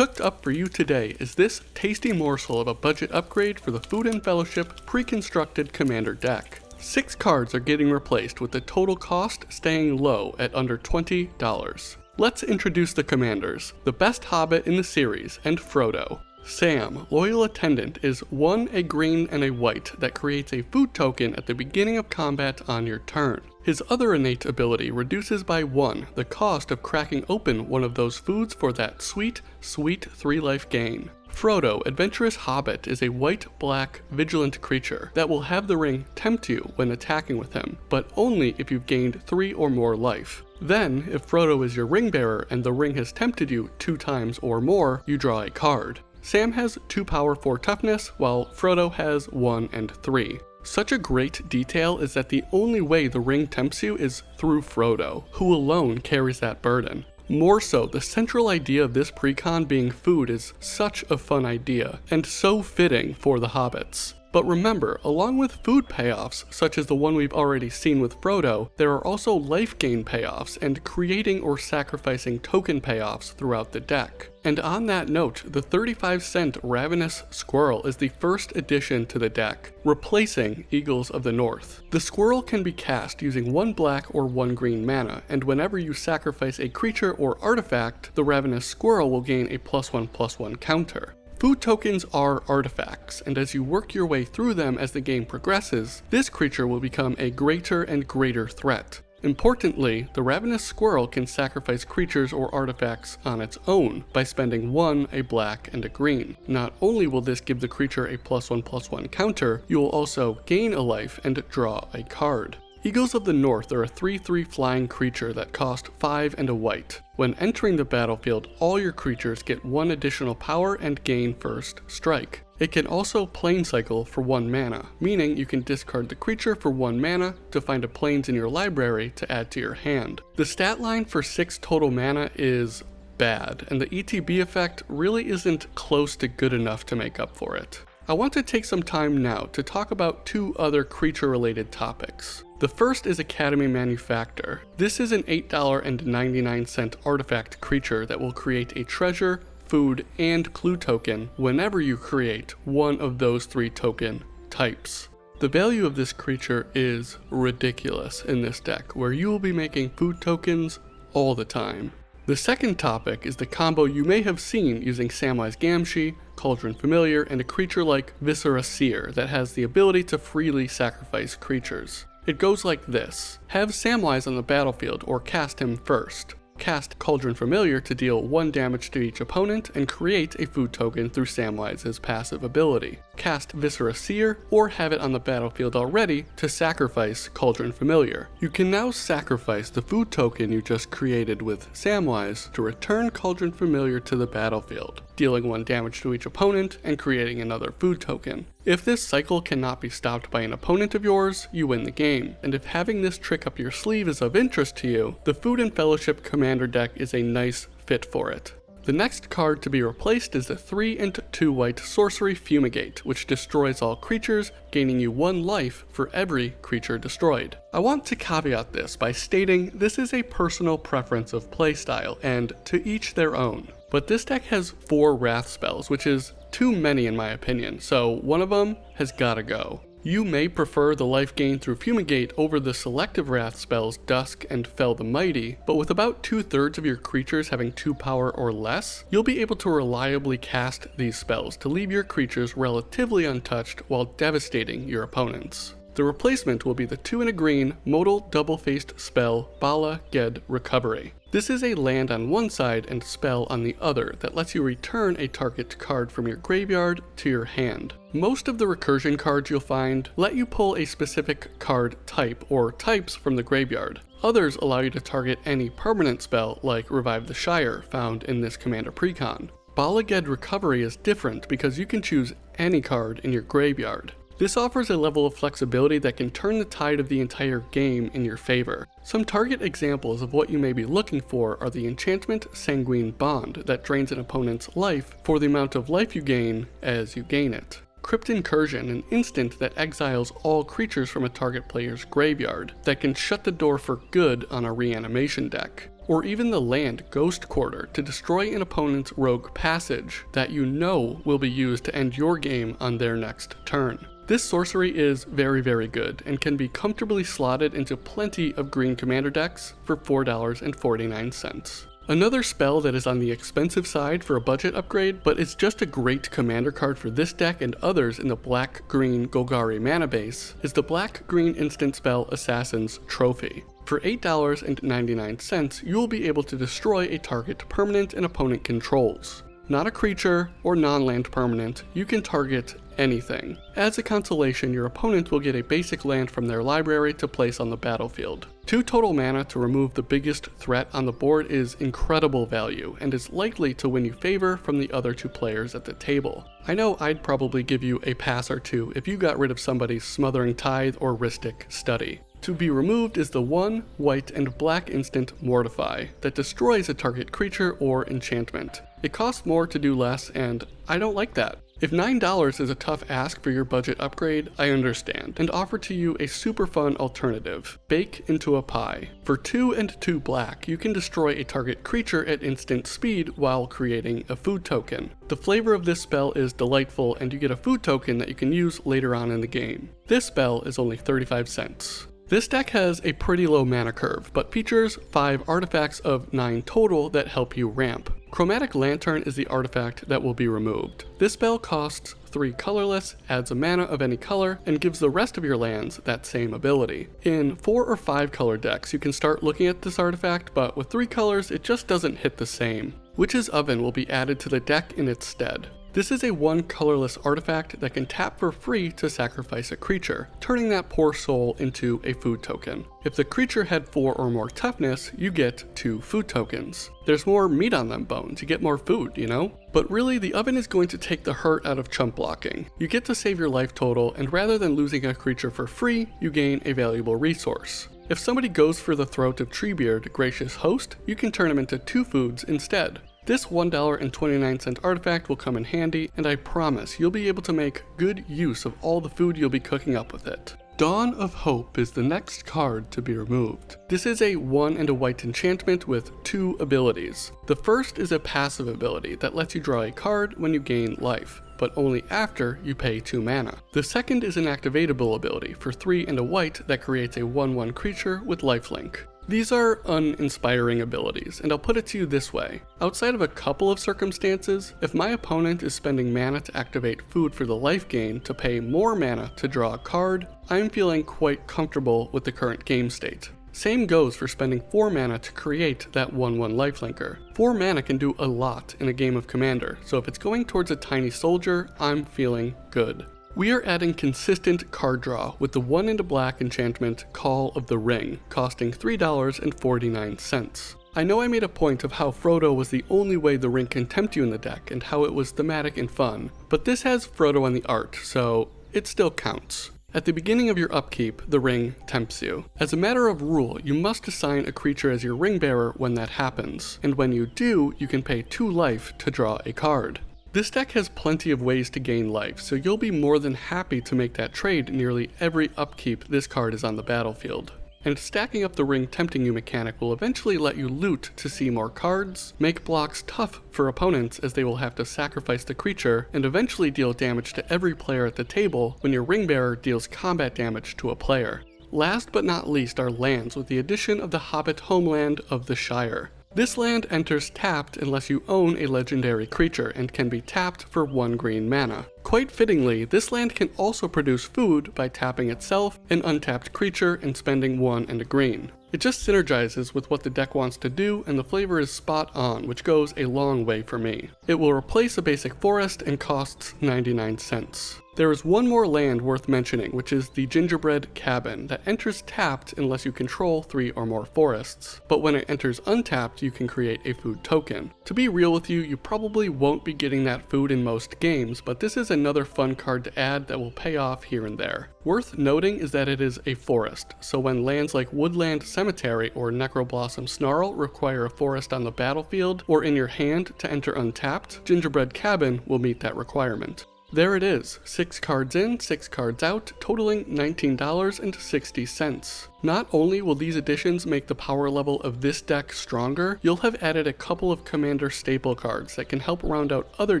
Cooked up for you today is this tasty morsel of a budget upgrade for the Food and Fellowship pre-constructed Commander deck. 6 cards are getting replaced with the total cost staying low at under $20. Let's introduce the commanders, the best hobbit in the series, and Frodo. Sam, Loyal Attendant, is 1 a green and a white that creates a food token at the beginning of combat on your turn. His other innate ability reduces by 1 the cost of cracking open one of those foods for that sweet 3 life gain. Frodo, Adventurous Hobbit, is a white-black vigilant creature that will have the ring tempt you when attacking with him, but only if you've gained 3 or more life. Then, if Frodo is your ring bearer and the ring has tempted you 2 times or more, you draw a card. Sam has 2 power 4 toughness, while Frodo has 1 and 3. Such a great detail is that the only way the ring tempts you is through Frodo, who alone carries that burden. More so, the central idea of this precon being food is such a fun idea, and so fitting for the hobbits. But remember, along with food payoffs, such as the one we've already seen with Frodo, there are also life gain payoffs and creating or sacrificing token payoffs throughout the deck. And on that note, the 35-cent Ravenous Squirrel is the first addition to the deck, replacing Eagles of the North. The squirrel can be cast using 1 black or 1 green mana, and whenever you sacrifice a creature or artifact, the Ravenous Squirrel will gain a +1/+1 counter. Food tokens are artifacts, and as you work your way through them as the game progresses, this creature will become a greater and greater threat. Importantly, the Ravenous Squirrel can sacrifice creatures or artifacts on its own by spending 1 a black and a green. Not only will this give the creature a +1/+1 counter, you will also gain a life and draw a card. Eagles of the North are a 3/3 flying creature that cost 5 and a white. When entering the battlefield, all your creatures get 1 additional power and gain first strike. It can also plane cycle for 1 mana, meaning you can discard the creature for 1 mana to find a planes in your library to add to your hand. The stat line for 6 total mana is bad, and the ETB effect really isn't close to good enough to make up for it. I want to take some time now to talk about 2 other creature-related topics. The first is Academy Manufactor. This is an $8.99 artifact creature that will create a treasure, food, and clue token whenever you create one of those 3 token types. The value of this creature is ridiculous in this deck, where you will be making food tokens all the time. The second topic is the combo you may have seen using Samwise Gamgee, Cauldron Familiar, and a creature like Viscera Seer that has the ability to freely sacrifice creatures. It goes like this: have Samwise on the battlefield or cast him first. Cast Cauldron Familiar to deal 1 damage to each opponent and create a food token through Samwise's passive ability. Cast Viscera Seer or have it on the battlefield already to sacrifice Cauldron Familiar. You can now sacrifice the food token you just created with Samwise to return Cauldron Familiar to the battlefield, dealing 1 damage to each opponent and creating another food token. If this cycle cannot be stopped by an opponent of yours, you win the game, and if having this trick up your sleeve is of interest to you, the Food and Fellowship Commander deck is a nice fit for it. The next card to be replaced is the 3 and 2 white Sorcery Fumigate, which destroys all creatures, gaining you 1 life for every creature destroyed. I want to caveat this by stating this is a personal preference of playstyle, and to each their own. But this deck has 4 Wrath spells, which is too many in my opinion, so one of them has gotta go. You may prefer the life gain through Fumigate over the selective Wrath spells Dusk and Fell the Mighty, but with about 2/3 of your creatures having 2 power or less, you'll be able to reliably cast these spells to leave your creatures relatively untouched while devastating your opponents. The replacement will be the 2 and a green modal double-faced spell Bala Ged Recovery. This is a land on one side and spell on the other that lets you return a target card from your graveyard to your hand. Most of the recursion cards you'll find let you pull a specific card type or types from the graveyard. Others allow you to target any permanent spell like Revive the Shire found in this Commander Precon. Bala Ged Recovery is different because you can choose any card in your graveyard. This offers a level of flexibility that can turn the tide of the entire game in your favor. Some target examples of what you may be looking for are the enchantment Sanguine Bond that drains an opponent's life for the amount of life you gain as you gain it. Crypt Incursion, an instant that exiles all creatures from a target player's graveyard that can shut the door for good on a reanimation deck. or even the land Ghost Quarter to destroy an opponent's rogue passage that you know will be used to end your game on their next turn. This sorcery is very, very good and can be comfortably slotted into plenty of green commander decks for $4.49. Another spell that is on the expensive side for a budget upgrade, but is just a great commander card for this deck and others in the black-green Golgari mana base, is the black-green instant spell Assassin's Trophy. For $8.99, you will be able to destroy a target permanent an opponent controls. Not a creature or non-land permanent, you can target anything. As a consolation, your opponent will get a basic land from their library to place on the battlefield. 2 total mana to remove the biggest threat on the board is incredible value, and is likely to win you favor from the other 2 players at the table. I know I'd probably give you a pass or 2 if you got rid of somebody's Smothering Tithe or Rhystic Study. To be removed is the 1 white and black instant Mortify that destroys a target creature or enchantment. It costs more to do less, and I don't like that. If $9 is a tough ask for your budget upgrade, I understand, and offer to you a super fun alternative, Bake into a Pie. For 2 and 2 black, you can destroy a target creature at instant speed while creating a food token. The flavor of this spell is delightful, and you get a food token that you can use later on in the game. This spell is only 35 cents. This deck has a pretty low mana curve, but features 5 artifacts of 9 total that help you ramp. Chromatic Lantern is the artifact that will be removed. This spell costs 3 colorless, adds a mana of any color, and gives the rest of your lands that same ability. In 4 or 5 color decks, you can start looking at this artifact, but with 3 colors, it just doesn't hit the same. Witch's Oven will be added to the deck in its stead. This is a 1 colorless artifact that can tap for free to sacrifice a creature, turning that poor soul into a food token. If the creature had 4 or more toughness, you get 2 food tokens. There's more meat on them bones, you get more food, you know? But really, the oven is going to take the hurt out of chump blocking. You get to save your life total, and rather than losing a creature for free, you gain a valuable resource. If somebody goes for the throat of Treebeard, Gracious Host, you can turn him into 2 foods instead. This $1.29 artifact will come in handy, and I promise you'll be able to make good use of all the food you'll be cooking up with it. Dawn of Hope is the next card to be removed. This is a 1 and a white enchantment with 2 abilities. The first is a passive ability that lets you draw a card when you gain life, but only after you pay 2 mana. The second is an activatable ability for 3 and a white that creates a 1/1 creature with lifelink. These are uninspiring abilities, and I'll put it to you this way. Outside of a couple of circumstances, if my opponent is spending mana to activate food for the life gain to pay more mana to draw a card, I'm feeling quite comfortable with the current game state. Same goes for spending 4 mana to create that 1/1 lifelinker. 4 mana can do a lot in a game of Commander, so if it's going towards a tiny soldier, I'm feeling good. We are adding consistent card draw with the 1 and a black enchantment Call of the Ring, costing $3.49. I know I made a point of how Frodo was the only way the ring can tempt you in the deck and how it was thematic and fun, but this has Frodo on the art, so it still counts. At the beginning of your upkeep, the ring tempts you. As a matter of rule, you must assign a creature as your ring bearer when that happens, and when you do, you can pay 2 life to draw a card. This deck has plenty of ways to gain life, so you'll be more than happy to make that trade nearly every upkeep this card is on the battlefield. And stacking up the ring tempting you mechanic will eventually let you loot to see more cards, make blocks tough for opponents as they will have to sacrifice the creature, and eventually deal damage to every player at the table when your ring bearer deals combat damage to a player. Last but not least are lands with the addition of the Hobbit homeland of the Shire. This land enters tapped unless you own a legendary creature and can be tapped for 1 green mana. Quite fittingly, this land can also produce food by tapping itself, an untapped creature, and spending 1 and a green. It just synergizes with what the deck wants to do, and the flavor is spot on, which goes a long way for me. It will replace a basic forest and costs 99 cents. There is one more land worth mentioning, which is the Gingerbread Cabin, that enters tapped unless you control 3 or more forests, but when it enters untapped, you can create a food token. To be real with you, you probably won't be getting that food in most games, but this is another fun card to add that will pay off here and there. Worth noting is that it is a forest, so when lands like Woodland Cemetery or Necroblossom Snarl require a forest on the battlefield or in your hand to enter untapped, Gingerbread Cabin will meet that requirement. There it is, 6 cards in, 6 cards out, totaling $19.60. Not only will these additions make the power level of this deck stronger, you'll have added a couple of Commander staple cards that can help round out other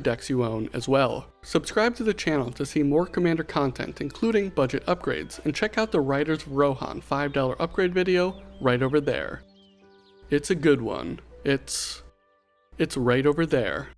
decks you own as well. Subscribe to the channel to see more Commander content, including budget upgrades, and check out the Riders of Rohan $5 upgrade video right over there. It's a good one. It's right over there.